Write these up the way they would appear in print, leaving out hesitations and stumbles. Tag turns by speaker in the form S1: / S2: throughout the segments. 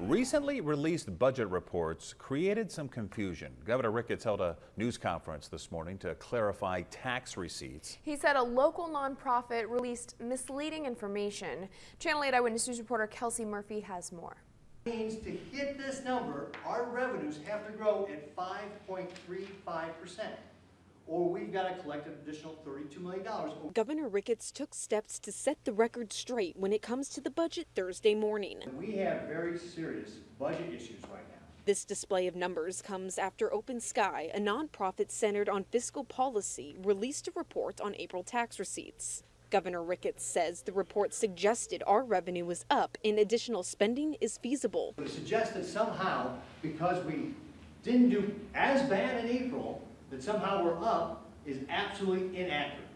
S1: Recently released budget reports created some confusion. Governor Ricketts held a news conference this morning to clarify tax receipts.
S2: He said a local nonprofit released misleading information. Channel 8 Eyewitness News reporter Kelsey Murphy has more.
S3: Means to hit this number, our revenues have to grow at 5.35%. Or we've got to collect an additional $32 million.
S4: Governor Ricketts took steps to set the record straight when it comes to the budget Thursday morning.
S3: We have very serious budget issues right now.
S4: This display of numbers comes after Open Sky, a nonprofit centered on fiscal policy, released a report on April tax receipts. Governor Ricketts says the report suggested our revenue was up and additional spending is feasible.
S3: It suggested somehow, because we didn't do as bad in April, that somehow we're up is absolutely inaccurate.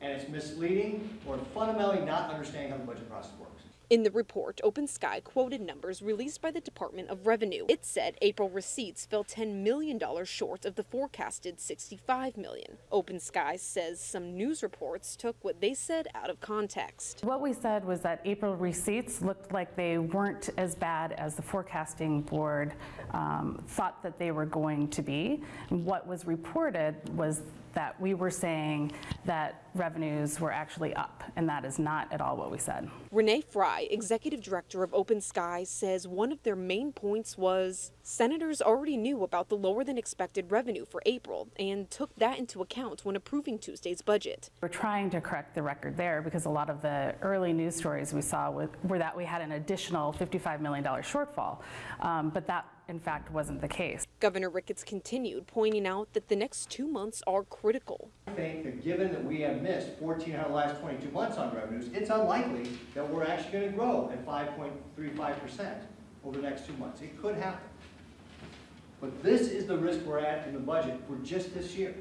S3: And it's misleading or fundamentally not understanding how the budget process works.
S4: In the report, Open Sky quoted numbers released by the Department of Revenue. It said April receipts fell $10 million short of the forecasted $65 million. Open Sky says some news reports took what they said out of context.
S5: What we said was that April receipts looked like they weren't as bad as the forecasting board thought that they were going to be. And what was reported was that we were saying that revenues were actually up, and that is not at all what we said.
S4: Renee Fry, executive director of Open Sky, says one of their main points was senators already knew about the lower than expected revenue for April and took that into account when approving Tuesday's budget.
S5: We're trying to correct the record there because a lot of the early news stories we saw were that we had an additional $55 million shortfall, but that in fact wasn't the case.
S4: Governor Ricketts continued, pointing out that the next 2 months are critical.
S3: I think that given that we have missed 14 out of the last 22 months on revenues, it's unlikely that we're actually going to grow at 5.35% over the next 2 months. It could happen. But this is the risk we're at in the budget for just this year.